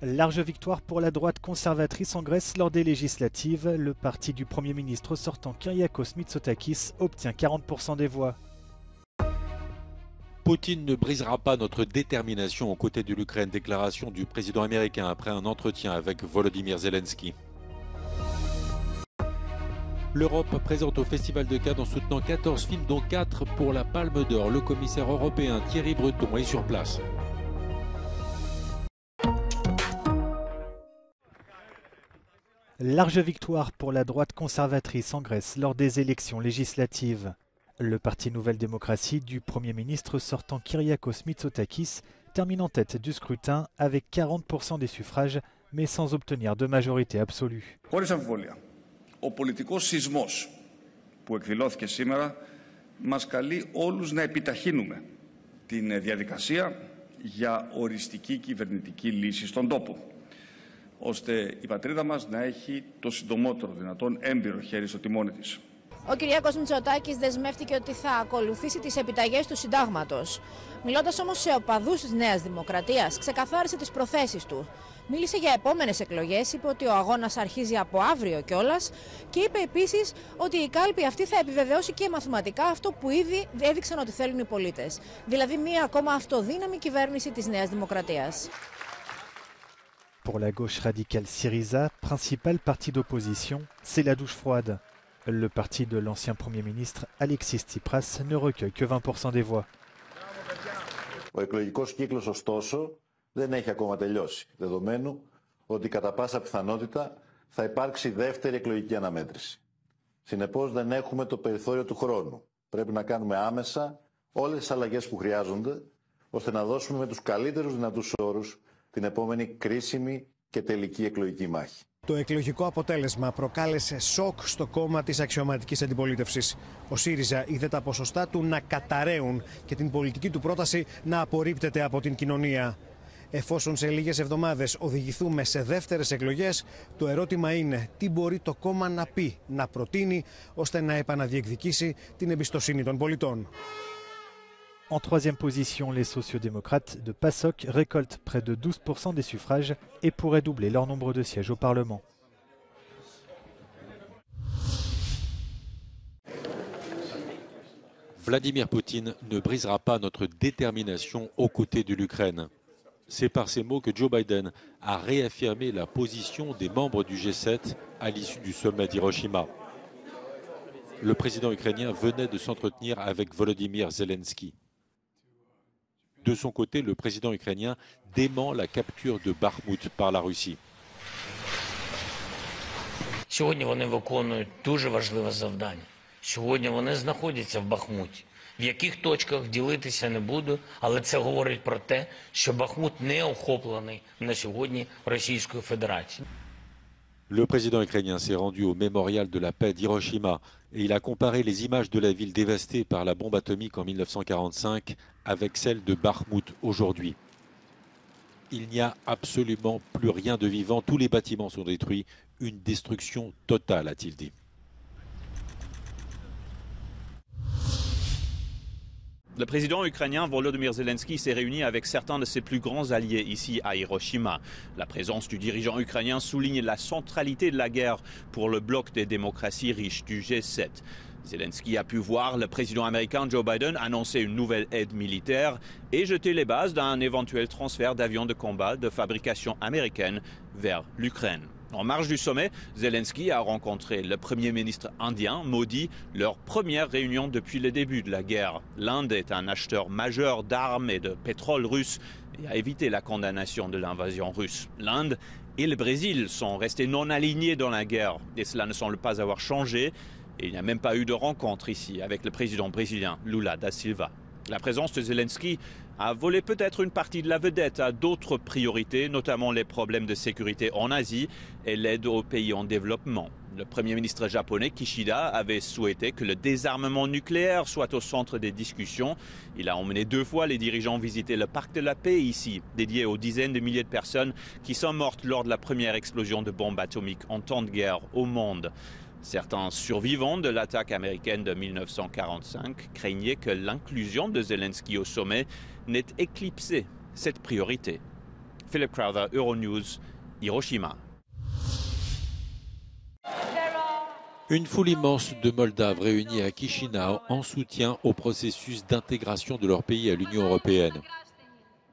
Large victoire pour la droite conservatrice en Grèce lors des législatives. Le parti du Premier ministre sortant Kyriakos Mitsotakis obtient 40% des voix. Poutine ne brisera pas notre détermination aux côtés de l'Ukraine, déclaration du président américain après un entretien avec Volodymyr Zelensky. L'Europe présente au Festival de Cannes en soutenant 14 films dont 4 pour la Palme d'Or. Le commissaire européen Thierry Breton est sur place. Large victoire pour la droite conservatrice en Grèce lors des élections législatives. Le parti Nouvelle Démocratie du Premier ministre sortant Kyriakos Mitsotakis termine en tête du scrutin avec 40% des suffrages, mais sans obtenir de majorité absolue. Χωρίς αμφιβολία, ο πολιτικός σεισμός που εκδηλώθηκε σήμερα μας καλεί όλους να επιταχύνουμε την διαδικασία για οριστική κυβερνητική λύση στον τόπο, ώστε η πατρίδα μας να έχει το συντομότερο δυνατόν έμπειρο χέρι στο τιμόνι της. Ο Κυριάκος Μητσοτάκης δεσμεύτηκε ότι θα ακολουθήσει τις επιταγές του συντάγματος. Μιλώντας όμως σε οπαδούς της Νέας Δημοκρατίας, ξεκαθάρισε τις προθέσεις του. Μίλησε για επόμενες εκλογές, είπε ότι ο αγώνας αρχίζει από αύριο κιόλας και είπε επίσης ότι η κάλπη αυτή θα επιβεβαιώσει και μαθηματικά αυτό που ήδη έδειξαν ότι θέλουν οι πολίτες. Δηλαδή μια ακόμα αυτοδύναμη κυβέρνηση της Νέας Δημοκρατίας. Pour la gauche radicale Syriza, principal parti d'opposition, c'est la douche froide. Le parti de l'ancien Premier ministre Alexis Tsipras ne recueille que 20% des voix. Ο εκλογικός κύκλος, ωστόσο, δεν έχει ακόμα τελειώσει, δεδομένου ότι κατά πάσα πιθανότητα θα υπάρξει δεύτερη εκλογική αναμέτρηση. Συνεπώς δεν έχουμε το περιθώριο του χρόνου. Πρέπει να κάνουμε άμεσα όλες τις αλλαγές που χρειάζονται, ώστε να δώσουμε με τους καλύτερους δυνατούς όρους την επόμενη κρίσιμη και τελική εκλογική μάχη. Το εκλογικό αποτέλεσμα προκάλεσε σοκ στο κόμμα της αξιωματικής αντιπολίτευσης. Ο ΣΥΡΙΖΑ είδε τα ποσοστά του να καταραίουν και την πολιτική του πρόταση να απορρίπτεται από την κοινωνία. Εφόσον σε λίγες εβδομάδες οδηγηθούμε σε δεύτερες εκλογές, το ερώτημα είναι τι μπορεί το κόμμα να πει, να προτείνει, ώστε να επαναδιεκδικήσει την εμπιστοσύνη των πολιτών. En troisième position, les sociodémocrates de PASOK récoltent près de 12% des suffrages et pourraient doubler leur nombre de sièges au Parlement. Vladimir Poutine ne brisera pas notre détermination aux côtés de l'Ukraine. C'est par ces mots que Joe Biden a réaffirmé la position des membres du G7 à l'issue du sommet d'Hiroshima. Le président ukrainien venait de s'entretenir avec Volodymyr Zelensky. De son côté, le président ukrainien dément la capture de Bakhmout par la Russie. Сьогодні вони виконують дуже важливе завдання. Сьогодні вони знаходяться в Бахмуті. В яких точках ділитися не буду, але це говорить про те, що Бахмут не охоплений на сьогодні Російською Федерацією. Le président ukrainien s'est rendu au mémorial de la paix d'Hiroshima et il a comparé les images de la ville dévastée par la bombe atomique en 1945 avec celles de Bakhmout aujourd'hui. Il n'y a absolument plus rien de vivant, tous les bâtiments sont détruits, une destruction totale, a-t-il dit. Le président ukrainien Volodymyr Zelensky s'est réuni avec certains de ses plus grands alliés ici à Hiroshima. La présence du dirigeant ukrainien souligne la centralité de la guerre pour le bloc des démocraties riches du G7. Zelensky a pu voir le président américain Joe Biden annoncer une nouvelle aide militaire et jeter les bases d'un éventuel transfert d'avions de combat de fabrication américaine vers l'Ukraine. En marge du sommet, Zelensky a rencontré le Premier ministre indien, Modi, leur première réunion depuis le début de la guerre. L'Inde est un acheteur majeur d'armes et de pétrole russe et a évité la condamnation de l'invasion russe. L'Inde et le Brésil sont restés non alignés dans la guerre et cela ne semble pas avoir changé. Et il n'y a même pas eu de rencontre ici avec le président brésilien Lula da Silva. La présence de Zelensky a volé peut-être une partie de la vedette à d'autres priorités, notamment les problèmes de sécurité en Asie et l'aide aux pays en développement. Le Premier ministre japonais Kishida avait souhaité que le désarmement nucléaire soit au centre des discussions. Il a emmené 2 fois les dirigeants visiter le parc de la paix ici, dédié aux dizaines de milliers de personnes qui sont mortes lors de la première explosion de bombes atomiques en temps de guerre au monde. Certains survivants de l'attaque américaine de 1945 craignaient que l'inclusion de Zelensky au sommet n'ait éclipsé cette priorité. Philip Crowther, Euronews, Hiroshima. Une foule immense de Moldaves réunis à Chisinau en soutien au processus d'intégration de leur pays à l'Union européenne.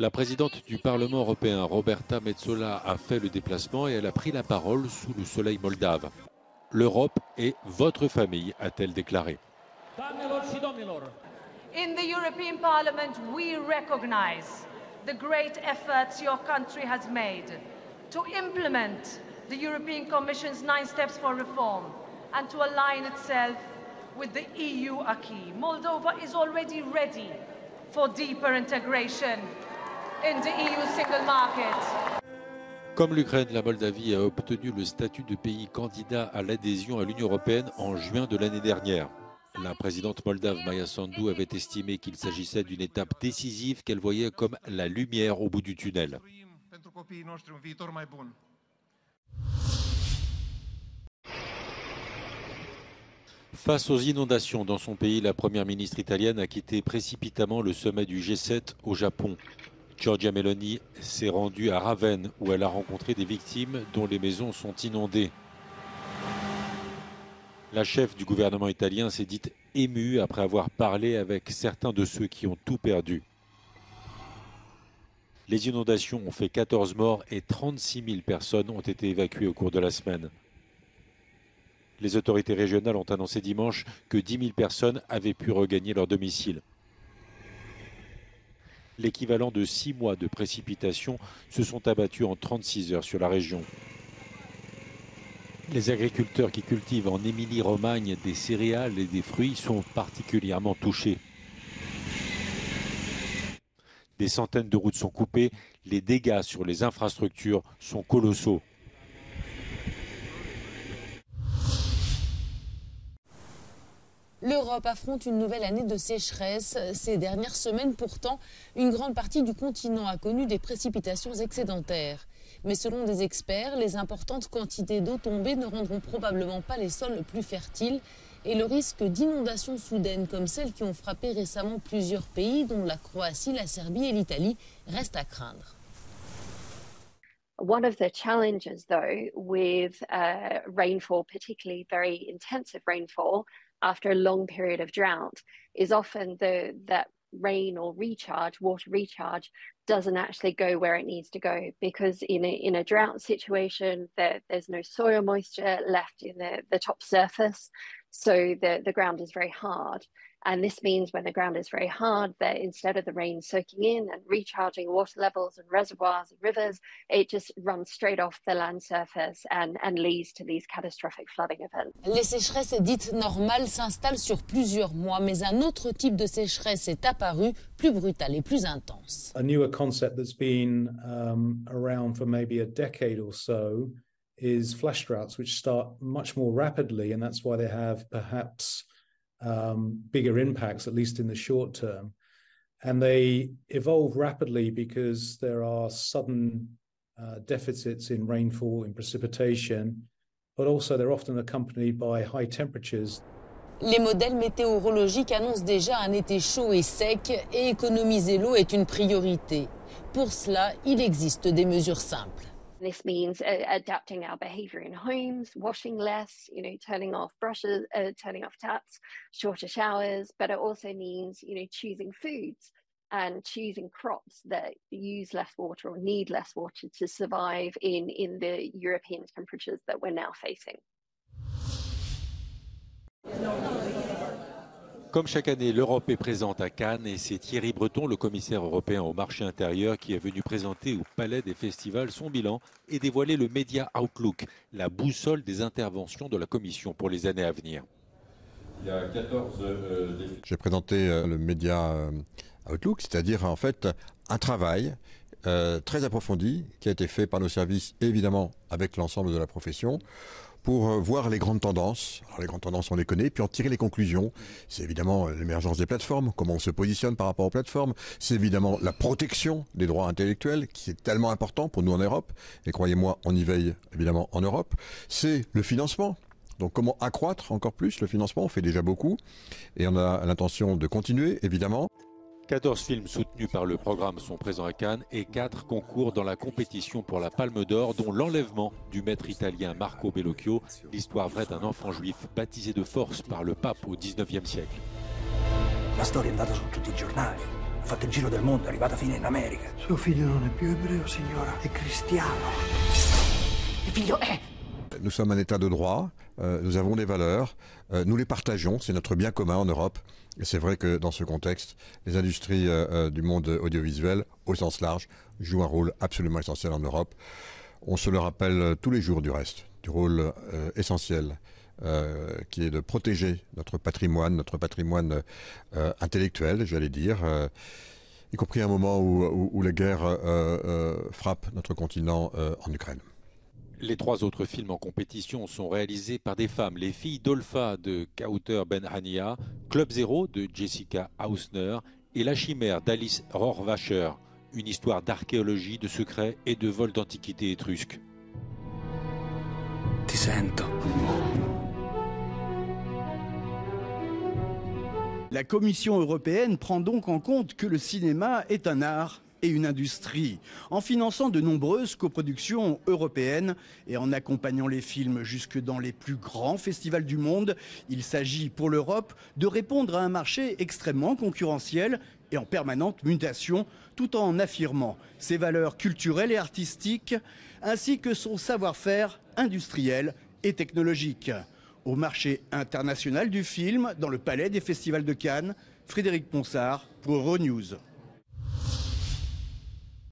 La présidente du Parlement européen, Roberta Metsola, a fait le déplacement et elle a pris la parole sous le soleil moldave. L'Europe est votre famille, a-t-elle déclaré. In the European Parliament, we recognize the great efforts your country has made to implement the European Commission's 9 steps for reform and to align itself with the EU acquis. Moldova is already ready for deeper integration in the EU single market. Comme l'Ukraine, la Moldavie a obtenu le statut de pays candidat à l'adhésion à l'Union européenne en juin de l'année dernière. La présidente moldave Maia Sandu avait estimé qu'il s'agissait d'une étape décisive qu'elle voyait comme la lumière au bout du tunnel. Face aux inondations dans son pays, la première ministre italienne a quitté précipitamment le sommet du G7 au Japon. Giorgia Meloni s'est rendue à Ravenne où elle a rencontré des victimes dont les maisons sont inondées. La chef du gouvernement italien s'est dite émue après avoir parlé avec certains de ceux qui ont tout perdu. Les inondations ont fait 14 morts et 36 000 personnes ont été évacuées au cours de la semaine. Les autorités régionales ont annoncé dimanche que 10 000 personnes avaient pu regagner leur domicile. L'équivalent de 6 mois de précipitations se sont abattus en 36 heures sur la région. Les agriculteurs qui cultivent en Émilie-Romagne des céréales et des fruits sont particulièrement touchés. Des centaines de routes sont coupées, les dégâts sur les infrastructures sont colossaux. L'Europe affronte une nouvelle année de sécheresse. Ces dernières semaines, pourtant, une grande partie du continent a connu des précipitations excédentaires. Mais selon des experts, les importantes quantités d'eau tombée ne rendront probablement pas les sols plus fertiles et le risque d'inondations soudaines comme celles qui ont frappé récemment plusieurs pays, dont la Croatie, la Serbie et l'Italie, reste à craindre. One of the challenges, though, with rainfall, particularly very intensive rainfall, after a long period of drought, is often that rain or recharge, water recharge, doesn't actually go where it needs to go, because in a drought situation, there's no soil moisture left in the top surface, so the ground is very hard. And this means when the ground is very hard, that instead of the rain soaking in and recharging water levels and reservoirs and rivers, it just runs straight off the land surface and leads to these catastrophic flooding events. Les sécheresses dites normales s'installent sur plusieurs mois, mais un autre type de sécheresse est apparu, plus brutal et plus intense. A newer concept that's been around for maybe a decade or so is flash droughts, which start much more rapidly, and that's why they have perhaps bigger impacts, at least in the short term. And they evolve rapidly because there are sudden deficits in rainfall, in precipitation, but also they're often accompanied by high temperatures. Les modèles météorologiques annoncent déjà un été chaud et sec et économiser l'eau est une priorité. Pour cela, il existe des mesures simples. This means adapting our behavior in homes, washing less, turning off brushes, turning off taps, shorter showers, but it also means, choosing foods and choosing crops that use less water or need less water to survive in the European temperatures that we're now facing. Comme chaque année, l'Europe est présente à Cannes et c'est Thierry Breton, le commissaire européen au marché intérieur, qui est venu présenter au Palais des Festivals son bilan et dévoiler le Media Outlook, la boussole des interventions de la Commission pour les années à venir. Il y a 14 défis. J'ai présenté le Media Outlook, c'est-à-dire en fait un travail très approfondi qui a été fait par nos services, évidemment avec l'ensemble de la profession, pour voir les grandes tendances. Alors les grandes tendances, on les connaît, puis en tirer les conclusions. C'est évidemment l'émergence des plateformes, comment on se positionne par rapport aux plateformes. C'est évidemment la protection des droits intellectuels, qui est tellement important pour nous en Europe. Et croyez-moi, on y veille évidemment en Europe. C'est le financement. Donc comment accroître encore plus le financement? On fait déjà beaucoup. Et on a l'intention de continuer, évidemment. 14 films soutenus par le programme sont présents à Cannes et 4 concourent dans la compétition pour la Palme d'Or, dont l'enlèvement du maître italien Marco Bellocchio, l'histoire vraie d'un enfant juif baptisé de force par le pape au XIXe siècle. La storia è andata su tutti i giornali, ha fatto il giro del mondo, è arrivata fino in America. Suo figlio non è più ebreo, signora, è cristiano. Il figlio è... Nous sommes un État de droit, nous avons des valeurs, nous les partageons, c'est notre bien commun en Europe. Et c'est vrai que dans ce contexte, les industries du monde audiovisuel, au sens large, jouent un rôle absolument essentiel en Europe. On se le rappelle tous les jours du reste, du rôle essentiel qui est de protéger notre patrimoine intellectuel, j'allais dire, y compris à un moment où les guerres frappent notre continent en Ukraine. Les 3 autres films en compétition sont réalisés par des femmes. Les filles d'Olfa de Kauter Ben-Hania, Club Zero de Jessica Hausner et La Chimère d'Alice Rohrwacher, une histoire d'archéologie, de secrets et de vol d'antiquités étrusques. Ti sento. La Commission européenne prend donc en compte que le cinéma est un art et une industrie, en finançant de nombreuses coproductions européennes et en accompagnant les films jusque dans les plus grands festivals du monde. Il s'agit pour l'Europe de répondre à un marché extrêmement concurrentiel et en permanente mutation, tout en affirmant ses valeurs culturelles et artistiques, ainsi que son savoir-faire industriel et technologique. Au marché international du film, dans le palais des festivals de Cannes, Frédéric Ponsard pour Euronews.